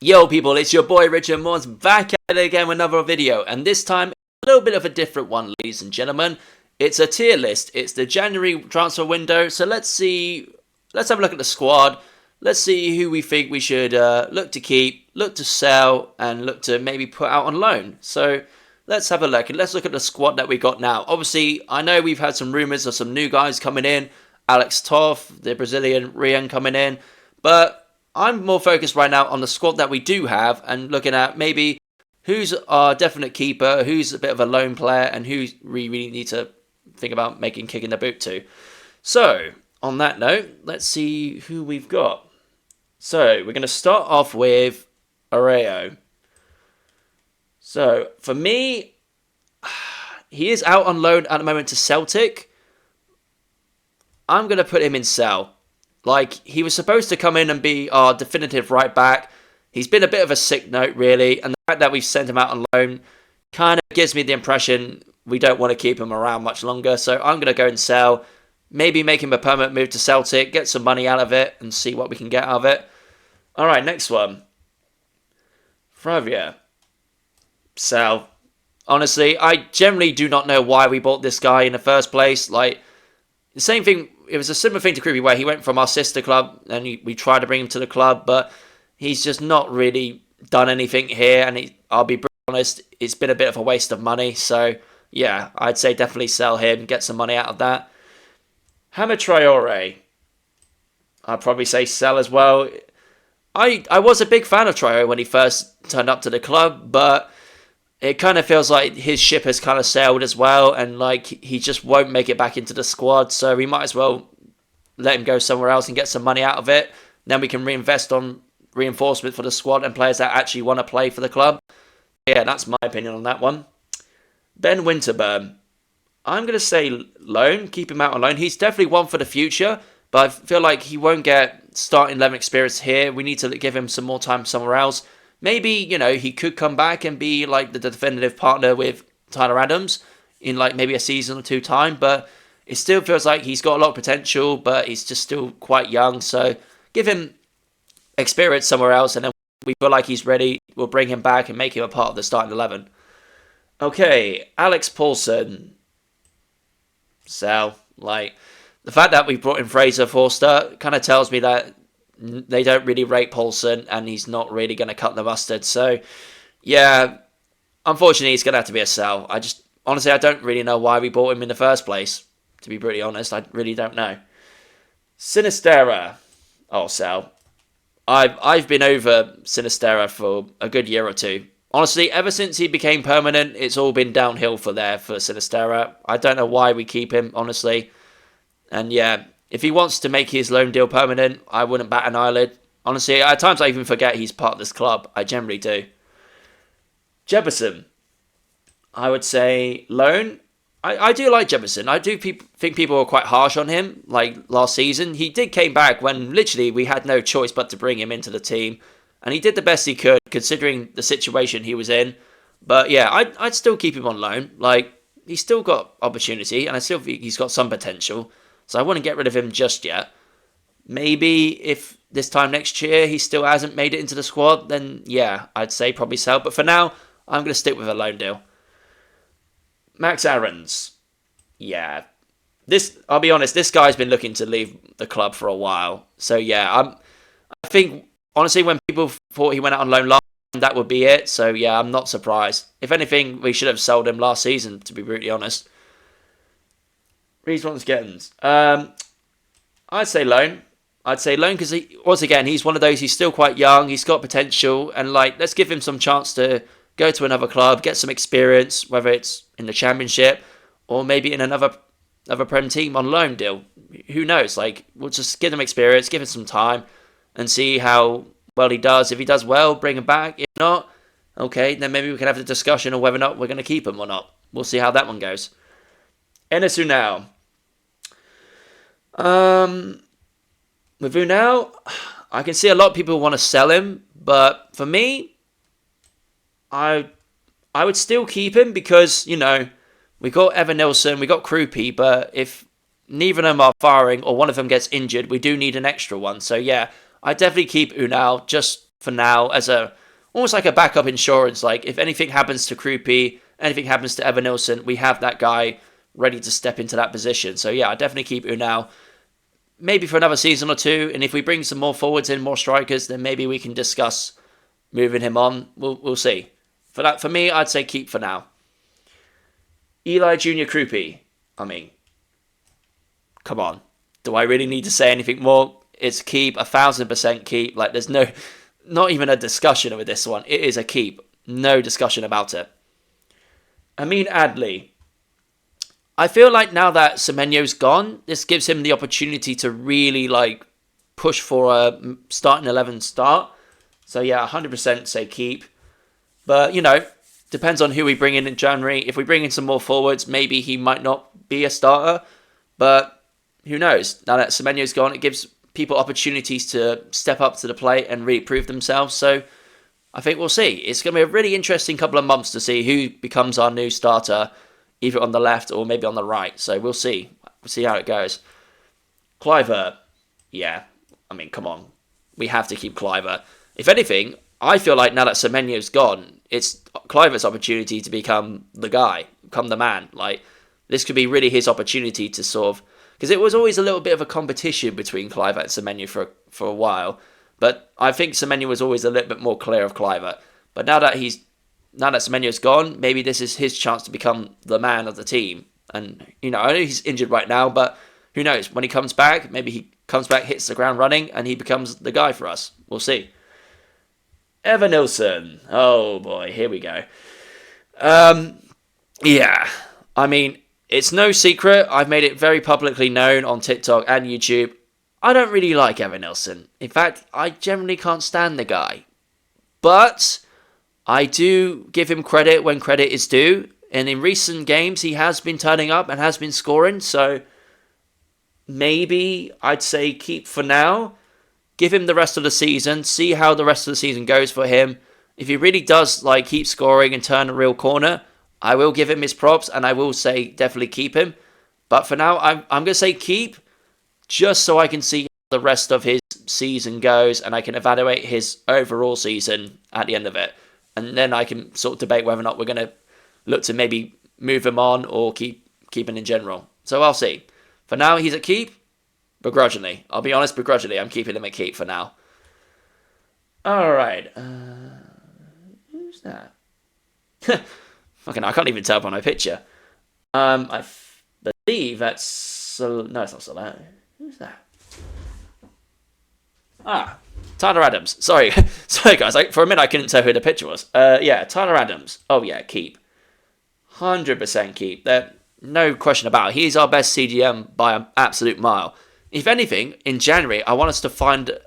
Yo people, it's your boy Richard Morse back at it again with another video, and this time a little bit of a different one, ladies and gentlemen. It's a tier list. It's the January transfer window, so let's have a look at the squad. Let's see who we think we should look to keep, look to sell, and look to maybe put out on loan. So let's have a look, and let's look at the squad that we got now. Obviously, I know we've had some rumours of some new guys coming in. Alex Toth, the Brazilian Rian coming in, but I'm more focused right now on the squad that we do have and looking at maybe who's our definite keeper, who's a bit of a lone player, and who we really need to think about kicking the boot to. So, on that note, let's see who we've got. So, we're going to start off with Areo. So, for me, he is out on loan at the moment to Celtic. I'm going to put him in sell. Like, he was supposed to come in and be our definitive right back. He's been a bit of a sick note, really. And the fact that we've sent him out on loan kind of gives me the impression we don't want to keep him around much longer. So I'm going to go and sell. Maybe make him a permanent move to Celtic. Get some money out of it and see what we can get out of it. All right, next one. Fravia. Sell. Honestly, I generally do not know why we bought this guy in the first place. Like, the same thing. It was a similar thing to Creepy, where he went from our sister club and we tried to bring him to the club, but he's just not really done anything here. And I'll be honest, it's been a bit of a waste of money. So, yeah, I'd say definitely sell him, get some money out of that. Hammer Traore, I'd probably say sell as well. I was a big fan of Traore when he first turned up to the club, but it kind of feels like his ship has kind of sailed as well, and like he just won't make it back into the squad. So we might as well let him go somewhere else and get some money out of it. Then we can reinvest on reinforcement for the squad and players that actually want to play for the club. Yeah, that's my opinion on that one. Ben Winterburn, I'm going to say loan, keep him out on loan. He's definitely one for the future, but I feel like he won't get starting 11 experience here. We need to give him some more time somewhere else. Maybe, you know, he could come back and be like the definitive partner with Tyler Adams in like maybe a season or two time. But it still feels like he's got a lot of potential, but he's just still quite young. So give him experience somewhere else, and then we feel like he's ready. We'll bring him back and make him a part of the starting 11. Okay, Alex Paulson. Sell. Like, the fact that we brought in Fraser Forster kind of tells me that they don't really rate Paulson, and he's not really going to cut the mustard. So, yeah, unfortunately, he's going to have to be a sell. Honestly, I don't really know why we bought him in the first place. To be pretty honest, I really don't know. Sinistera. Oh, sell. I've been over Sinistera for a good year or two. Honestly, ever since he became permanent, it's all been downhill for Sinistera. I don't know why we keep him, honestly. And yeah, if he wants to make his loan deal permanent, I wouldn't bat an eyelid. Honestly, at times I even forget he's part of this club. I generally do. Jefferson. I would say loan. I do like Jefferson. I do think people were quite harsh on him, like last season. He came back when literally we had no choice but to bring him into the team. And he did the best he could, considering the situation he was in. But yeah, I'd still keep him on loan. Like, he's still got opportunity, and I still think he's got some potential. So I wouldn't get rid of him just yet. Maybe if this time next year he still hasn't made it into the squad, then yeah, I'd say probably sell. But for now, I'm going to stick with a loan deal. Max Aarons. Yeah. I'll be honest, this guy's been looking to leave the club for a while. So yeah, I think, honestly, when people thought he went out on loan last time, that would be it. So yeah, I'm not surprised. If anything, we should have sold him last season, to be brutally honest. Reece Watkins. I'd say loan. Because, once again, he's one of those, he's still quite young, he's got potential, and like, let's give him some chance to go to another club, get some experience, whether it's in the Championship or maybe in another Prem team on loan deal. Who knows? Like, we'll just give him experience, give him some time, and see how well he does. If he does well, bring him back. If not, okay, then maybe we can have the discussion on whether or not we're going to keep him or not. We'll see how that one goes. Enes Unal. With Unal, I can see a lot of people want to sell him, but for me, I would still keep him because, you know, we got Evan Nilsson, we got Krupi, but if neither of them are firing or one of them gets injured, we do need an extra one. So yeah, I definitely keep Unal just for now as almost like a backup insurance. Like if anything happens to Krupi, anything happens to Evan Nilsson, we have that guy ready to step into that position. So yeah, I definitely keep Unal. Maybe for another season or two, and if we bring some more forwards in, more strikers, then maybe we can discuss moving him on. We'll see. For me, I'd say keep for now. Eli Junior Krupi. I mean, come on. Do I really need to say anything more? It's keep, 1,000% keep. Like there's not even a discussion with this one. It is a keep. No discussion about it. Amin Adli. I feel like now that Semenyo's gone, this gives him the opportunity to really like push for a starting 11 start. So yeah, 100% say keep. But, depends on who we bring in January. If we bring in some more forwards, maybe he might not be a starter. But who knows? Now that Semenyo's gone, it gives people opportunities to step up to the plate and really prove themselves. So I think we'll see. It's going to be a really interesting couple of months to see who becomes our new starter, either on the left or maybe on the right. So we'll see. We'll see how it goes. Cliver. Yeah. I mean, come on. We have to keep Cliver. If anything, I feel like now that Semenyo's gone, it's Cliver's opportunity to become the guy, become the man. Like, this could be really his opportunity to sort of... Because it was always a little bit of a competition between Cliver and Semenyo for a while. But I think Semenyo was always a little bit more clear of Cliver. But now that Semenyo's gone, maybe this is his chance to become the man of the team. And, I know he's injured right now, but who knows? When he comes back, maybe he comes back, hits the ground running, and he becomes the guy for us. We'll see. Evan Nilsson. Oh, boy. Here we go. Yeah. I mean, it's no secret. I've made it very publicly known on TikTok and YouTube. I don't really like Evan Nilsson. In fact, I generally can't stand the guy. But I do give him credit when credit is due. And in recent games, he has been turning up and has been scoring. So maybe I'd say keep for now. Give him the rest of the season. See how the rest of the season goes for him. If he really does keep scoring and turn a real corner, I will give him his props. And I will say definitely keep him. But for now, I'm going to say keep. Just so I can see how the rest of his season goes. And I can evaluate his overall season at the end of it. And then I can sort of debate whether or not we're going to look to maybe move him on or keep him in general. So I'll see. For now, he's at keep. Begrudgingly. I'll be honest, begrudgingly. I'm keeping him at keep for now. Alright. Who's that? Fucking I can't even tell by my picture. I believe that's... no, it's not Salah. Who's that? Tyler Adams. Sorry. Sorry, guys. For a minute, I couldn't tell who the picture was. Yeah, Tyler Adams. Oh, yeah, keep. 100% keep. No question about it. He's our best CDM by an absolute mile. If anything, in January, I want us to find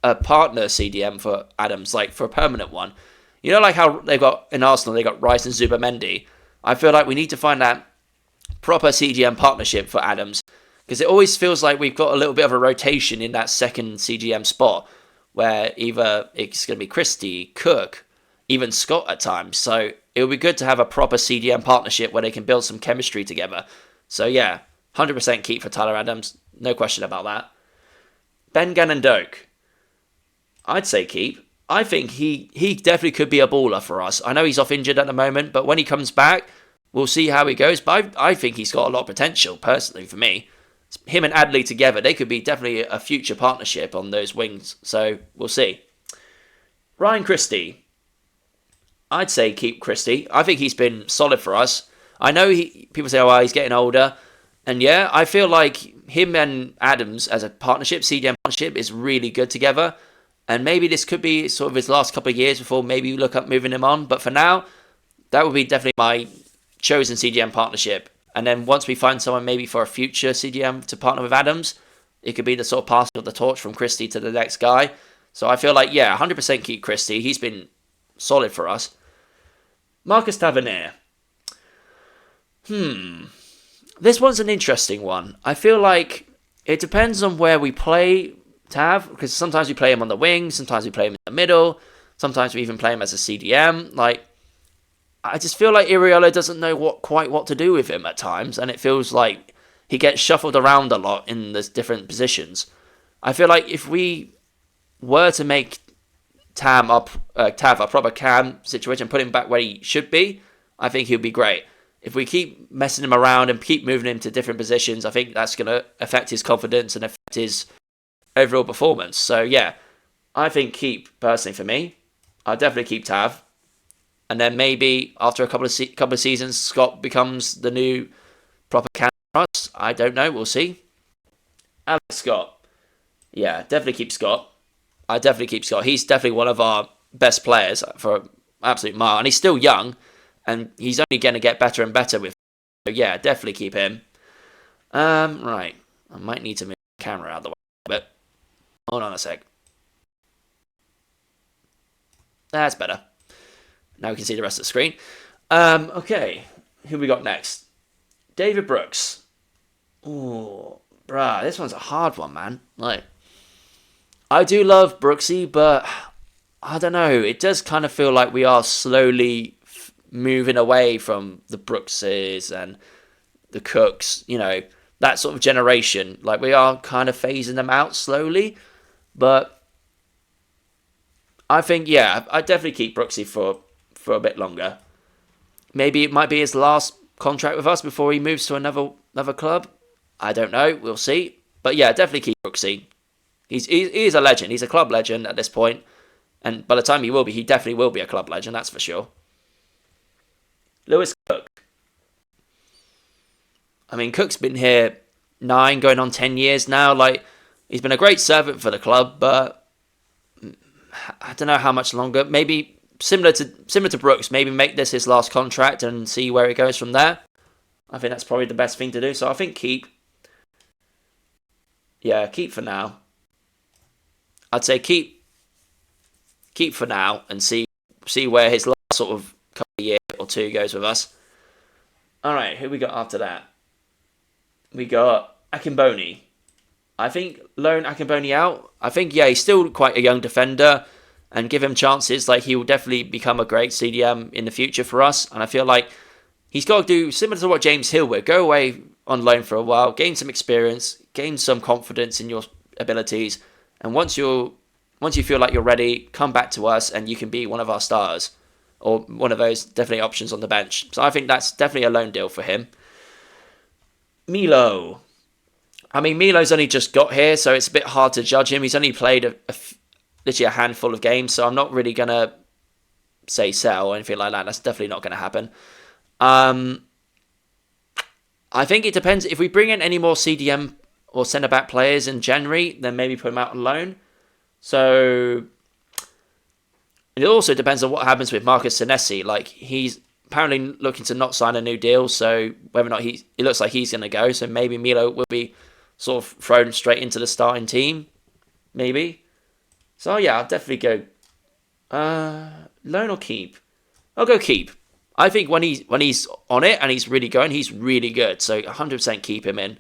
a partner CDM for Adams, for a permanent one. You know, like how they've got, in Arsenal, they got Rice and Zubamendi. I feel like we need to find that proper CDM partnership for Adams. Because it always feels like we've got a little bit of a rotation in that second CGM spot, where either it's going to be Christie, Cook, even Scott at times. So it would be good to have a proper CDM partnership where they can build some chemistry together. So yeah, 100% keep for Tyler Adams. No question about that. Ben Gannon-Doak. I'd say keep. I think he definitely could be a baller for us. I know he's off injured at the moment, but when he comes back, we'll see how he goes. But I think he's got a lot of potential, personally, for me. Him and Adley together, they could be definitely a future partnership on those wings. So we'll see. Ryan Christie. I'd say keep Christie. I think he's been solid for us. I know people say, oh, he's getting older. And yeah, I feel like him and Adams as a partnership, CDM partnership, is really good together. And maybe this could be sort of his last couple of years before maybe we look up moving him on. But for now, that would be definitely my chosen CDM partnership. And then once we find someone maybe for a future CDM to partner with Adams, it could be the sort of passing of the torch from Christie to the next guy. So I feel like, yeah, 100% keep Christie. He's been solid for us. Marcus Tavernier. This one's an interesting one. I feel like it depends on where we play Tav, because sometimes we play him on the wing, sometimes we play him in the middle, sometimes we even play him as a CDM. I just feel like Iriolo doesn't know quite what to do with him at times, and it feels like he gets shuffled around a lot in the different positions. I feel like if we were to make Tav a proper cam situation, put him back where he should be, I think he'll be great. If we keep messing him around and keep moving him to different positions, I think that's going to affect his confidence and affect his overall performance. So yeah, I think keep, personally for me. I'll definitely keep Tav. And then maybe after a couple of seasons, Scott becomes the new proper cam for us. I don't know. We'll see. Alex Scott. Yeah, definitely keep Scott. I definitely keep Scott. He's definitely one of our best players for an absolute mile. And he's still young. And he's only going to get better and better with. So yeah, definitely keep him. Right. I might need to move the camera out of the way. But hold on a sec. That's better. Now we can see the rest of the screen. Okay. Who we got next? David Brooks. Oh, bruh. This one's a hard one, man. Like, I do love Brooksy, but I don't know. It does kind of feel like we are slowly moving away from the Brookses and the Cooks, you know, that sort of generation. Like, we are kind of phasing them out slowly, but I think, yeah, I definitely keep Brooksy for a bit longer. Maybe it might be his last contract with us before he moves to another club. I don't know. We'll see. But yeah, definitely keep Brooksy. He is a legend. He's a club legend at this point. And by the time he definitely will be a club legend, that's for sure. Lewis Cook. I mean, Cook's been here 9, going on 10 years now. Like, he's been a great servant for the club, but I don't know how much longer. Maybe similar to Brooks, maybe make this his last contract and see where it goes from there. I think that's probably the best thing to do. So I think keep. Yeah, keep for now. I'd say keep for now and see where his last sort of couple of year or two goes with us. All right, who we got after that? We got Akimboni. I think loan Akimboni out. I think, yeah, he's still quite a young defender, and give him chances. Like, he will definitely become a great CDM in the future for us. And I feel like he's got to do similar to what James Hill would. Go away on loan for a while, gain some experience, gain some confidence in your abilities, and once you feel like you're ready, come back to us and you can be one of our stars, or one of those definitely options on the bench. So I think that's definitely a loan deal for him. Milo. I mean, Milo's only just got here, so it's a bit hard to judge him. He's only played literally a handful of games, so I'm not really going to say sell or anything like that. That's definitely not going to happen. I think it depends. If we bring in any more CDM or centre-back players in January, then maybe put them out on loan. So it also depends on what happens with Marcus Senesi. Like, he's apparently looking to not sign a new deal, so whether or not it looks like he's going to go, so maybe Milo will be sort of thrown straight into the starting team, maybe. So yeah, I'll definitely go loan or keep. I'll go keep. I think when he's on it and he's really going, he's really good. So 100% keep him in.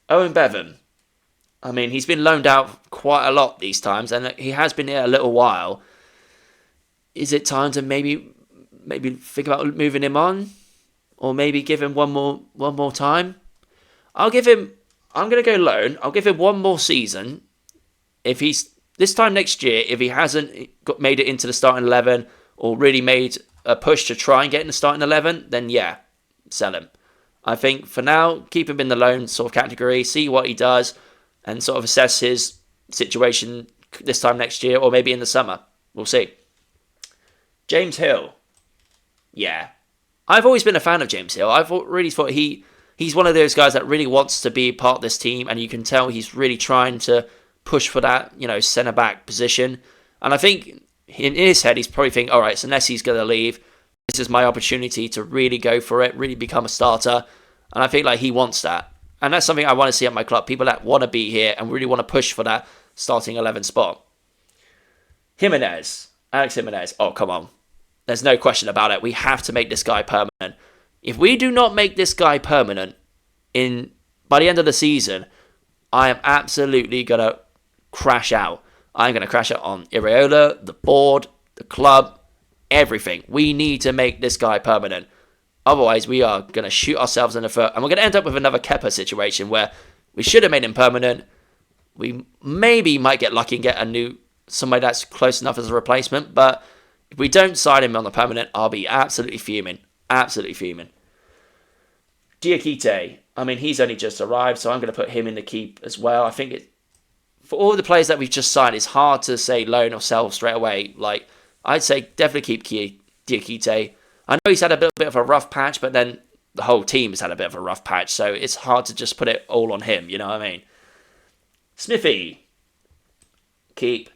Owen Bevan. I mean, he's been loaned out quite a lot these times, and he has been here a little while. Is it time to maybe think about moving him on, or maybe give him one more time? I'm going to go loan. I'll give him one more season. If he's this time next year, if he hasn't made it into the starting 11 or really made a push to try and get in the starting 11, then yeah, sell him. I think for now, keep him in the loan sort of category, see what he does, and sort of assess his situation this time next year, or maybe in the summer. We'll see. James Hill. Yeah. I've always been a fan of James Hill. I've really thought he's one of those guys that really wants to be part of this team, and you can tell he's really trying to push for that, centre-back position. And I think in his head, he's probably thinking, all right, so Nessie's going to leave. This is my opportunity to really go for it, really become a starter. And I feel like he wants that. And that's something I want to see at my club. People that want to be here and really want to push for that starting 11 spot. Alex Jimenez. Oh, come on. There's no question about it. We have to make this guy permanent. If we do not make this guy permanent by the end of the season, I am absolutely going to crash out. I'm going to crash out on Iraola, the board, the club, everything. We need to make this guy permanent. Otherwise, we are going to shoot ourselves in the foot. And we're going to end up with another Kepa situation where we should have made him permanent. We maybe might get lucky and get a new somebody that's close enough as a replacement. But if we don't sign him on the permanent, I'll be absolutely fuming. Absolutely fuming. Diakite. I mean, he's only just arrived, so I'm going to put him in the keep as well. I think for all the players that we've just signed, it's hard to say loan or sell straight away. Like, I'd say definitely keep Diakite. I know he's had a bit of a rough patch, but then the whole team has had a bit of a rough patch, so it's hard to just put it all on him, you know what I mean? Smithy. Keep.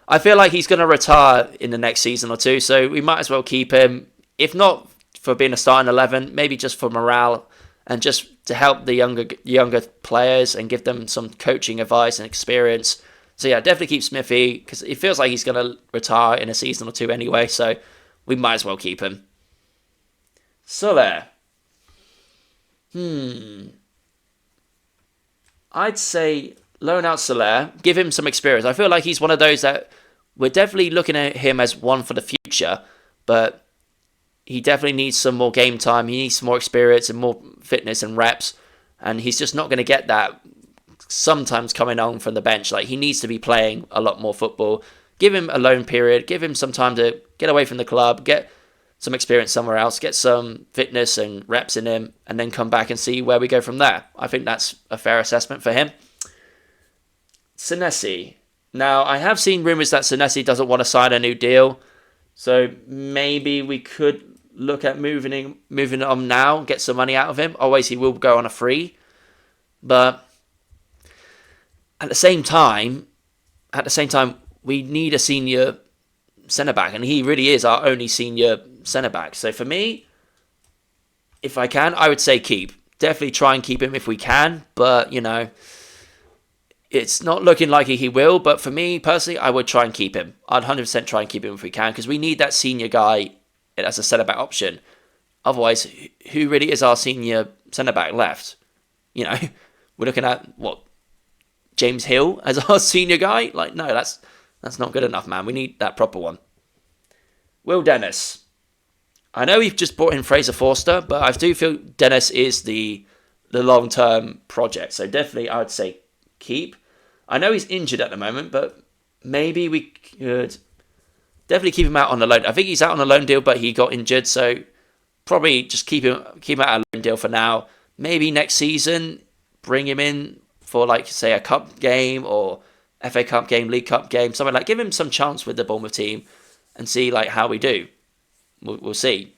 I feel like he's going to retire in the next season or two, so we might as well keep him. If not for being a starting 11, maybe just for morale and just to help the younger players and give them some coaching advice and experience. So yeah, definitely keep Smithy, because it feels like he's going to retire in a season or two anyway, so we might as well keep him. Soler. I'd say loan out Soler, give him some experience. I feel like he's one of those that we're definitely looking at him as one for the future, but he definitely needs some more game time. He needs some more experience and more fitness and reps, and he's just not going to get that sometimes coming on from the bench. Like, he needs to be playing a lot more football. Give him a loan period. Give him some time to get away from the club, get some experience somewhere else, get some fitness and reps in him, and then come back and see where we go from there. I think that's a fair assessment for him. Senesi. Now, I have seen rumours that Senesi doesn't want to sign a new deal, so maybe we could look at moving on now, get some money out of him. Always he will go on a free, but at the same time, we need a senior centre-back, and he really is our only senior centre-back. So for me, if I can, I would say keep. Definitely try and keep him if we can, but, you know, it's not looking like he will, but for me, personally, I would try and keep him. I'd 100% try and keep him if we can, because we need that senior guy as a centre-back option. Otherwise, who really is our senior centre-back left? You know, we're looking at, James Hill as our senior guy? Like, no, that's not good enough, man. We need that proper one. Will Dennis. I know we've just brought in Fraser Forster, but I do feel Dennis is the long-term project. So definitely, I would say keep. I know he's injured at the moment, but maybe we could definitely keep him out on the loan. I think he's out on a loan deal, but he got injured, so probably just keep him out on a loan deal for now. Maybe next season, bring him in for, like, say, a cup game or FA Cup game, League Cup game, something like. Give him some chance with the Bournemouth team and see, like, how we do. We'll see.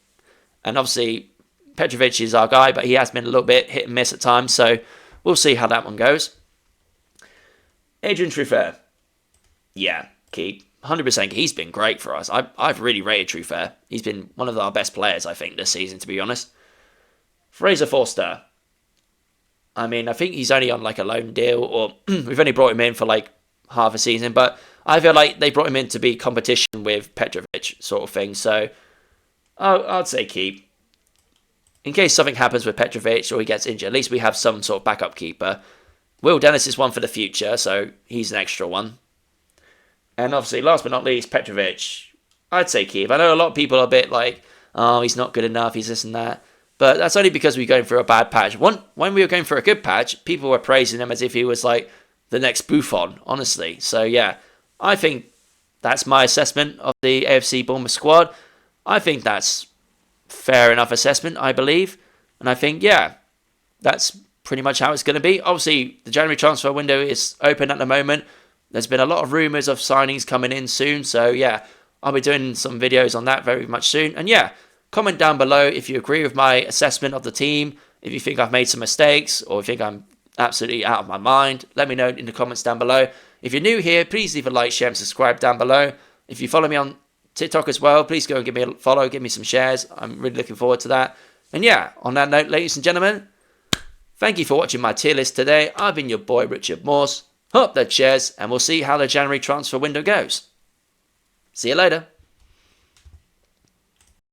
And obviously, Petrovic is our guy, but he has been a little bit hit and miss at times, so we'll see how that one goes. Adrian Truffert. Yeah, keep. 100%. He's been great for us. I've really rated Truffert. He's been one of our best players, I think, this season, to be honest. Fraser Forster. I mean, I think he's only on, like, a loan deal, or we've only brought him in for, like, half a season, but I feel like they brought him in to be competition with Petrovic sort of thing, so I'd say keep. In case something happens with Petrovic or he gets injured, at least we have some sort of backup keeper. Will Dennis is one for the future, so he's an extra one. And obviously, last but not least, Petrovic. I'd say keep. I know a lot of people are a bit like, oh, he's not good enough, he's this and that. But that's only because we're going through a bad patch. When we were going through a good patch, people were praising him as if he was like the next Buffon, honestly. So yeah, I think that's my assessment of the AFC Bournemouth squad. I think that's fair enough assessment, I believe. And I think, yeah, that's pretty much how it's going to be. Obviously, the January transfer window is open at the moment. There's been a lot of rumours of signings coming in soon. So yeah, I'll be doing some videos on that very much soon. And yeah, comment down below if you agree with my assessment of the team, if you think I've made some mistakes, or if you think I'm absolutely out of my mind. Let me know in the comments down below. If you're new here, please leave a like, share, and subscribe down below. If you follow me on TikTok as well, please go and give me a follow, give me some shares. I'm really looking forward to that. And yeah, on that note, ladies and gentlemen, thank you for watching my tier list today. I've been your boy, Richard Morse. Hope that shares, and we'll see how the January transfer window goes. See you later.